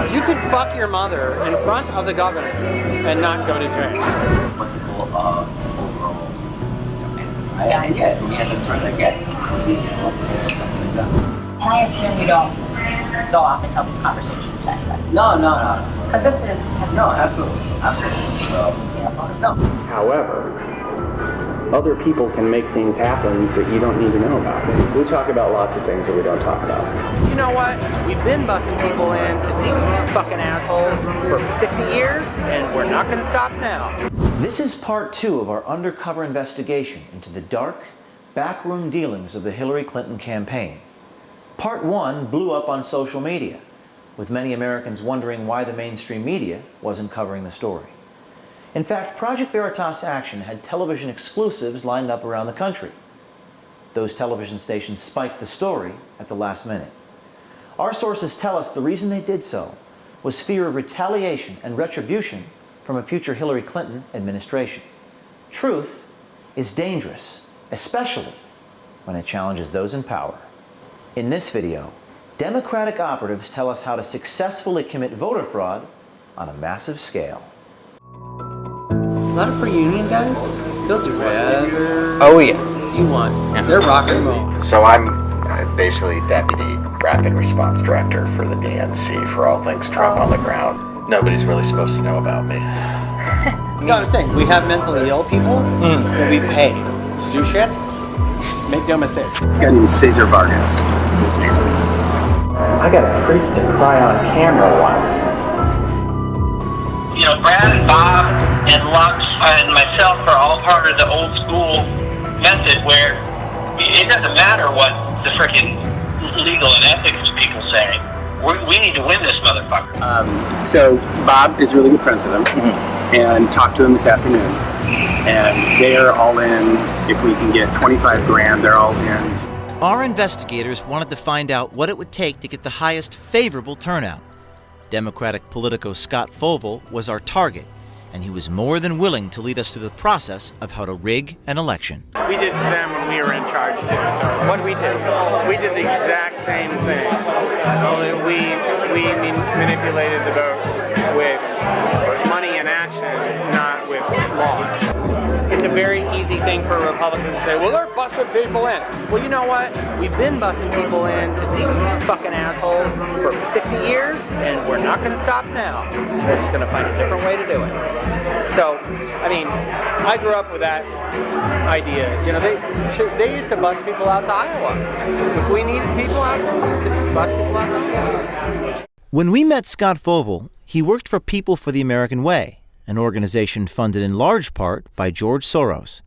You could fuck your mother in front of the governor and not go to jail. What's the goal of overall campaign? Right? And yeah, for me as an attorney, like, yeah, this is something like that. And I assume you don't go off and tell these conversations anyway. No. Because this is technically... No, absolutely. So, no. However, other people can make things happen that you don't need to know about. We talk about lots of things that we don't talk about. You know what? We've been busting people in to deep fucking asshole for 50 years, and we're not going to stop now. This is part 2 of our undercover investigation into the dark, backroom dealings of the Hillary Clinton campaign. Part 1 blew up on social media, with many Americans wondering why the mainstream media wasn't covering the story. In fact, Project Veritas Action had television exclusives lined up around the country. Those television stations spiked the story at the last minute. Our sources tell us the reason they did so was fear of retaliation and retribution from a future Hillary Clinton administration. Truth is dangerous, especially when it challenges those in power. In this video, Democratic operatives tell us how to successfully commit voter fraud on a massive scale. A lot of pre-union guys, they'll do whatever you want. Yeah. They're rock and roll. So I'm basically Deputy Rapid Response Director for the DNC for all things Trump on the ground. Nobody's really supposed to know about me. No, I'm saying, we have mentally ill people that we pay to do shit. Make no mistake. This guy named Cesar Vargas is his name. I got a priest to cry on camera once. You know, Brad and Bob and Lux and myself are all part of the old school method where it doesn't matter what the freaking legal and ethics people say. We need to win this motherfucker. So Bob is really good friends with him, and talked to him this afternoon. And they are all in. If we can get 25 grand, they're all in. Our investigators wanted to find out what it would take to get the highest favorable turnout. Democratic politico Scott Foval was our target, and he was more than willing to lead us through the process of how to rig an election. We did to them when we were in charge too. So what did we do? We did the exact same thing. Only we manipulated the vote with money and action, not with laws. It's a very easy thing for Republicans to say, well, they're busting people in. Well, you know what? We've been busting people in to deep fucking asshole for 50 years, and we're not going to stop now. We're just going to find a different way to do it. So, I mean, I grew up with that idea. You know, they used to bus people out to Iowa. If we needed people out there, we used to bus people out to Iowa. When we met Scott Foval, he worked for People for the American Way, an organization funded in large part by George Soros.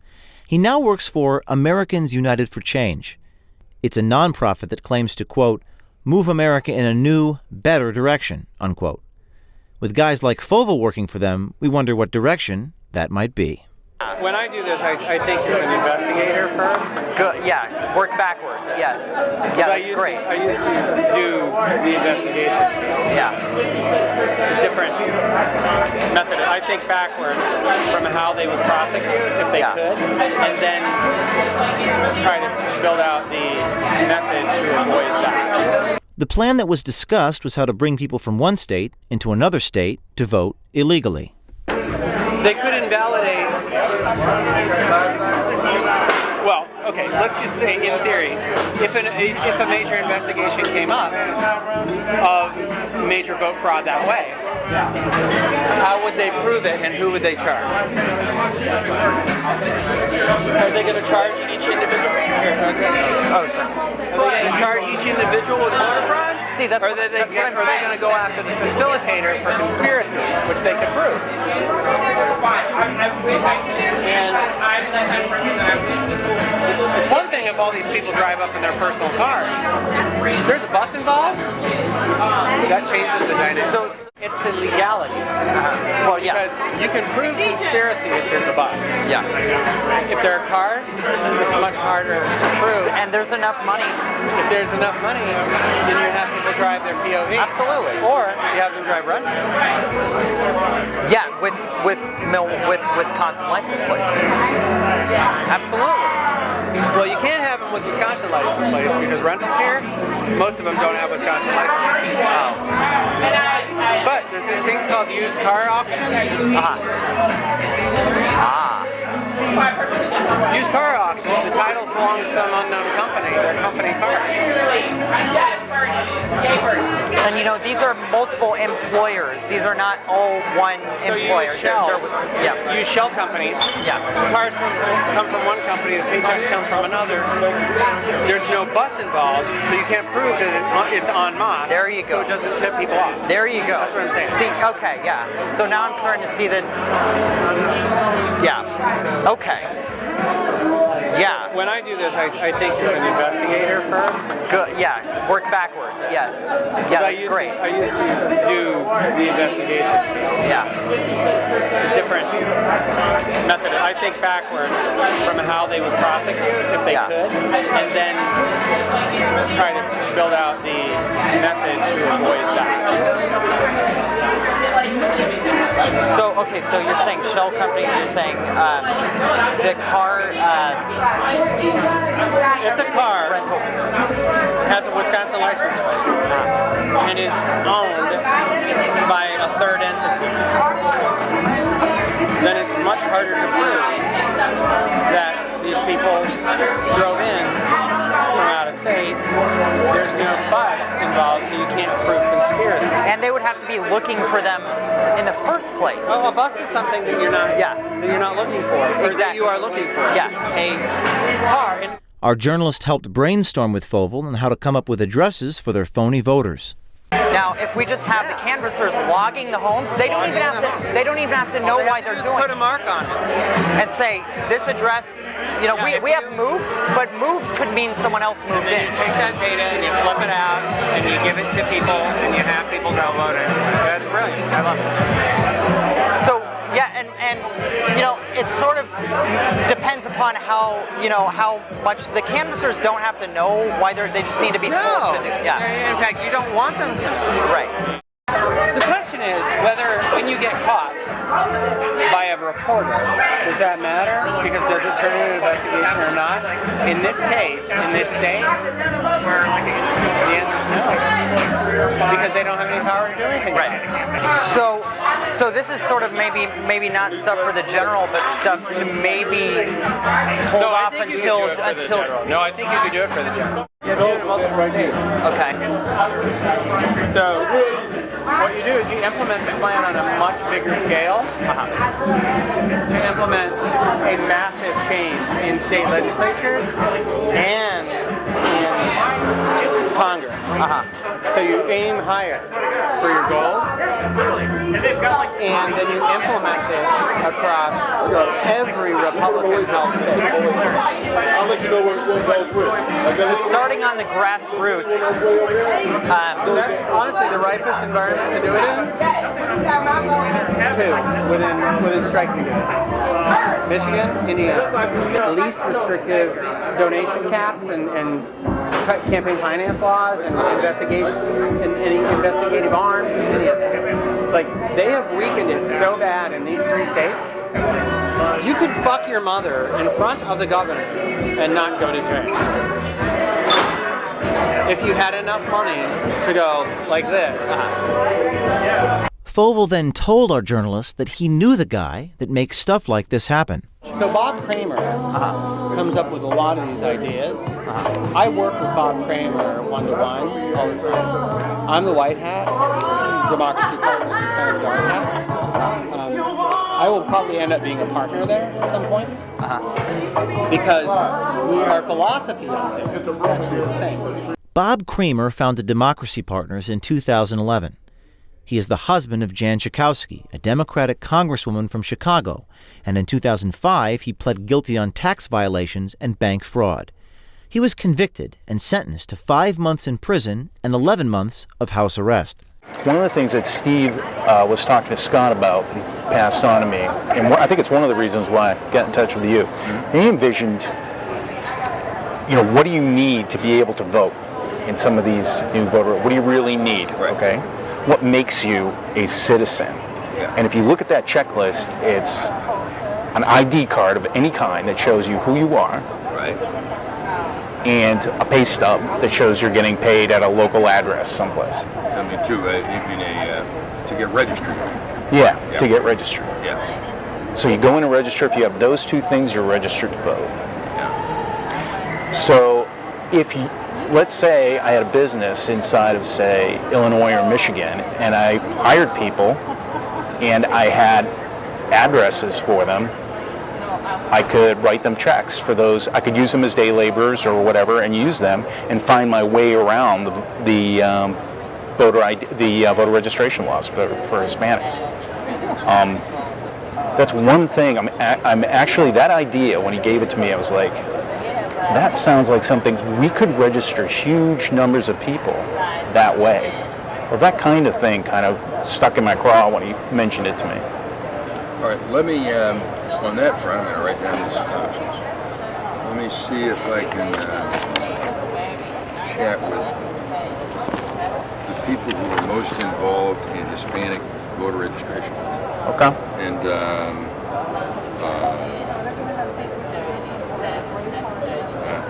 He now works for Americans United for Change. It's a nonprofit that claims to, quote, move America in a new, better direction, unquote. With guys like Foval working for them, we wonder what direction that might be. When I do this, I think as an investigator first. Good, yeah, work backwards, yes. Yeah, that's great. I used to do the investigation. Yeah. Different method. I think backwards from how they would prosecute if they could, and then try to build out the method to avoid that. The plan that was discussed was how to bring people from one state into another state to vote illegally. They could invalidate. Well, okay, let's just say, in theory, if a major investigation came up of major vote fraud that way, how would they prove it and who would they charge? Are they going to charge each individual? Oh, sorry. Are they going to charge each individual with voter fraud? See, that's what I'm saying. Are they going to go after the facilitator for conspiracy, which they could prove? And it's one thing if all these people drive up in their personal cars. If there's a bus involved, that changes the dynamic. So it's the legality. Well, yeah. Because you can prove conspiracy if there's a bus. Yeah. If there are cars, it's much harder to prove. And there's enough money. If there's enough money, then you have people drive their POV. Absolutely. Or you have them drive rentals. Yeah, with Wisconsin license plates. Absolutely. Well, you can't have them with Wisconsin license plates because rentals here, most of them don't have Wisconsin license. Oh. But there's these things called used car auctions. Used car auction. The titles belong to some unknown company. They're company cars. And you know, these are multiple employers. These are not all one employer. Use shell companies. Yeah. Cars come from one company, the paychecks come from another. There's no bus involved, so you can't prove that it's en masse. There you go. So it doesn't tip people off. There you go. That's what I'm saying. See, okay, yeah. So now I'm starting to see that. Yeah. Okay. Yeah. When I do this, I think as an investigator first. Good. Yeah. Work backwards. Yes. Yeah, that's great. I used to do the investigation. Yeah. A different method. I think backwards from how they would prosecute if they could, and then try to build out the method to avoid that. So, okay, so you're saying shell companies, you're saying the car... if the car rental has a Wisconsin license plate and is owned by a third entity, then it's much harder to prove that these people drove in from out of state. There's no bus involved, so you can't prove conspiracy. And they would have to be looking for them in the first place. Oh, a bus is something that you're not looking for, or that you are looking for. Yeah. A car. Our journalist helped brainstorm with Foval on how to come up with addresses for their phony voters. Now, if we just have the canvassers logging the homes, they don't even have to know why they're doing it. Put a mark on it and say this address. You know, we have moved, but moved could mean someone else moved in. You take that data and you flip it out and you give it to people and you have people download it. That's brilliant. I love it. So yeah, and you know, it sort of depends upon how much the canvassers don't have to know why they just need to be told to do. Yeah. In fact, you don't want them to know. Right. The question is whether when you get caught by a reporter, does that matter? Because does it turn into an investigation or not? In this case, in this state, the answer is no. Because they don't have any power to do anything. Right. So this is sort of maybe not stuff for the general, but stuff to maybe hold off until. No, I think you could do it for the general. You have to do it in multiple states. Okay. So what you do is you implement the plan on a much bigger scale. You implement a massive change in state legislatures and in Congress. So you aim higher for your goals, and then you implement it across every Republican-held state. I'll let you know where it goes with. So starting on the grassroots, that's honestly the ripest environment to do it in. Two, within striking distance. Michigan, Indiana. Least restrictive donation caps and campaign finance laws and investigation and any investigative arms and any of that. Like, they have weakened it so bad in these three states. You could fuck your mother in front of the governor and not go to jail. If you had enough money to go like this. Foval then told our journalist that he knew the guy that makes stuff like this happen. So Bob Kramer comes up with a lot of these ideas. I work with Bob Kramer one-to-one all the time. I'm the white hat. Democracy Partners is kind of the dark hat. I will probably end up being a partner there at some point. Because our philosophy on this is actually the same. Bob Kramer founded Democracy Partners in 2011. He is the husband of Jan Schakowsky, a Democratic congresswoman from Chicago, and in 2005 he pled guilty on tax violations and bank fraud. He was convicted and sentenced to 5 months in prison and 11 months of house arrest. One of the things that Steve was talking to Scott about that he passed on to me, and I think it's one of the reasons why I got in touch with you, he envisioned, what do you need to be able to vote in some of these new voter? What do you really need, okay? What makes you a citizen? And if you look at that checklist, it's an ID card of any kind that shows you who you are, Right. and a pay stub that shows you're getting paid at a local address someplace. I mean, to get registered. Yeah, to get registered. Yeah. So you go in and register. If you have those two things, you're registered to vote. Yeah. So if you, let's say I had a business inside of, say, Illinois or Michigan, and I hired people, and I had addresses for them, I could write them checks for those. I could use them as day laborers or whatever, and use them and find my way around the voter registration laws for Hispanics. That's one thing. I'm actually, that idea, when he gave it to me, I was like, that sounds like something we could register huge numbers of people that way. Well, that kind of thing kind of stuck in my craw when he mentioned it to me. All right, let me, on that front, I'm going to write down these options. Let me see if I can chat with the people who are most involved in Hispanic voter registration. Okay.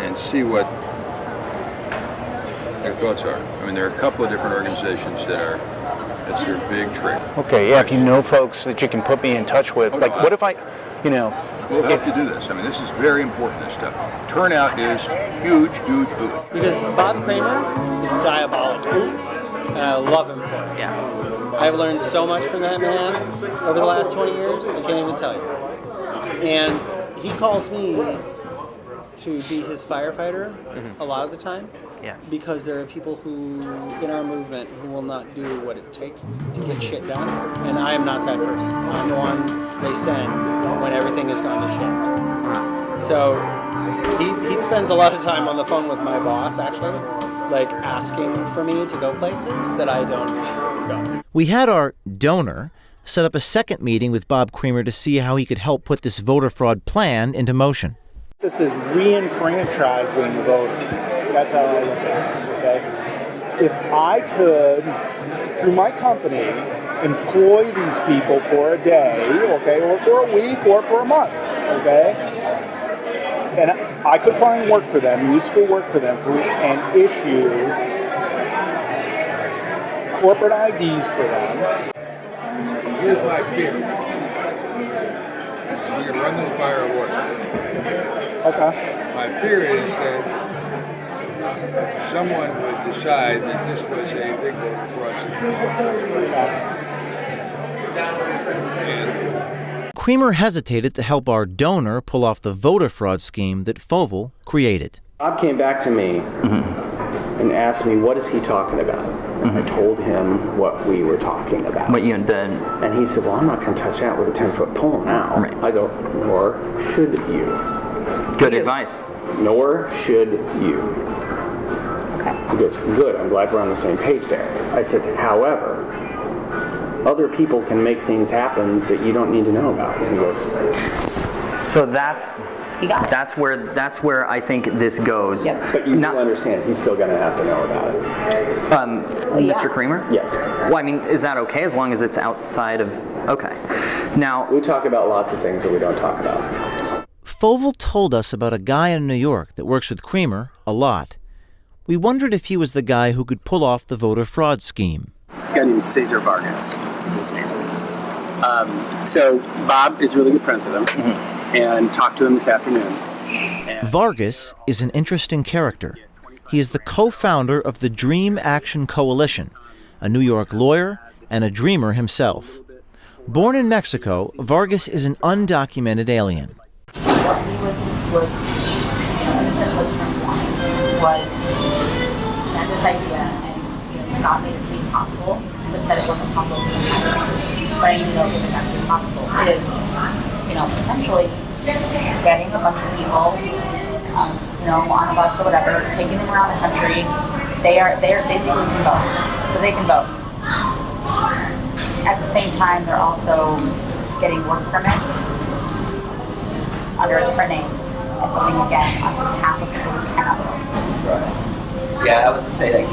And see what their thoughts are. I mean, there are a couple of different organizations that's their big trick. Okay, yeah, if you know folks that you can put me in touch with, what if I, We'll help you do this. I mean, this is very important, this stuff. Turnout is huge. Because Bob Kramer is diabolical, and I love him for it. Yeah. I've learned so much from that man over the last 20 years, I can't even tell you. And he calls me to be his firefighter a lot of the time. Yeah. Because there are people who, in our movement, who will not do what it takes to get shit done. And I am not that person. I'm the one they send when everything has gone to shit. So he spends a lot of time on the phone with my boss, actually, like asking for me to go places that I don't go. We had our donor set up a second meeting with Bob Kramer to see how he could help put this voter fraud plan into motion. This is re-enfranchising the voters. That's how I look at it, okay? If I could, through my company, employ these people for a day, okay, or for a week, or for a month, okay? And I could find work for them, useful work for them, and issue corporate IDs for them. Here's my fear. We can run this by our lawyers. Okay. My fear is that someone would decide that this was a big voter fraud scheme. Kramer hesitated to help our donor pull off the voter fraud scheme that Foval created. Bob came back to me and asked me, what is he talking about? And I told him what we were talking about. What you did. And he said, well, I'm not going to touch that with a 10-foot pole now. Right. I go, nor should you. Good advice. Nor should you. Okay. He goes, good, I'm glad we're on the same page there. I said, however, other people can make things happen that you don't need to know about. And he goes, so that's where I think this goes. Yep. But you do understand, he's still going to have to know about it. Mr. Kramer? Yes. Well, I mean, is that okay as long as it's outside of... Okay. Now... We talk about lots of things that we don't talk about. Foval told us about a guy in New York that works with Kramer a lot. We wondered if he was the guy who could pull off the voter fraud scheme. This guy named Cesar Vargas is his name. So Bob is really good friends with him, and talked to him this afternoon. Vargas is an interesting character. He is the co-founder of the Dream Action Coalition, a New York lawyer and a dreamer himself. Born in Mexico, Vargas is an undocumented alien. What he was in a sense, was that this idea, and Scott made it seem possible, but said it wasn't possible to but I even know it was actually possible, is, essentially getting a bunch of people, on a bus or whatever, taking them around the country. They legally can vote, so they can vote. At the same time, they're also getting work permits under a different name and voting again on behalf of people who cannot vote. Right. Yeah, I was to say,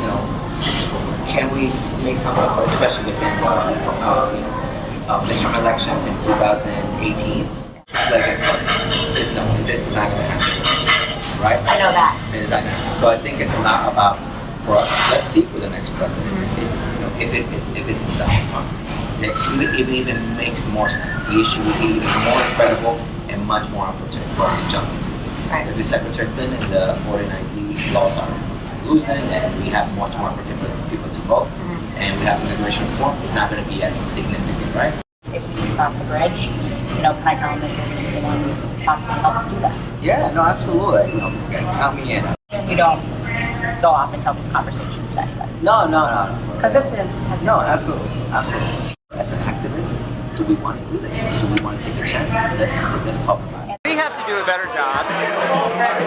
can we make some effort, especially within midterm elections in 2018? No, this is not going to happen. right? I know that. And the dynamic. So I think it's not about, for us, let's see who the next president is. You know, if it's Donald Trump, that it even makes more sense. The issue would be even more credible and much more opportunity for us to jump into this. Right. If it's Secretary Clinton, the voting ID laws are loosened, and we have much more opportunity for people to vote, and we have immigration reform, it's not going to be as significant, right? If you cross the bridge, can I come and possibly help us do that? Yeah, no, absolutely. You know, count me in. You don't go off and tell these conversations to anybody. No. Because this is no, absolutely. As an activist, do we want to do this? Do we want to take a chance? Let's talk about it. We have to do a better job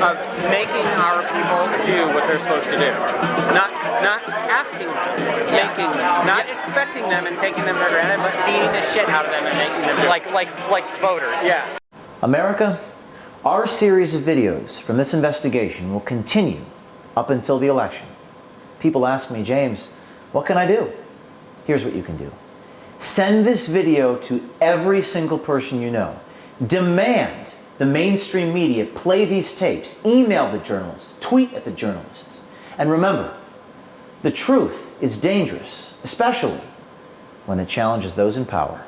of making our people do what they're supposed to do. Not asking them, making them, not expecting them and taking them for granted, but beating the shit out of them and making them do it. Like voters. Yeah. America, our series of videos from this investigation will continue up until the election. People ask me, James, what can I do? Here's what you can do. Send this video to every single person you know. Demand the mainstream media play these tapes. Email the journalists. Tweet at the journalists. And remember, the truth is dangerous, especially when it challenges those in power.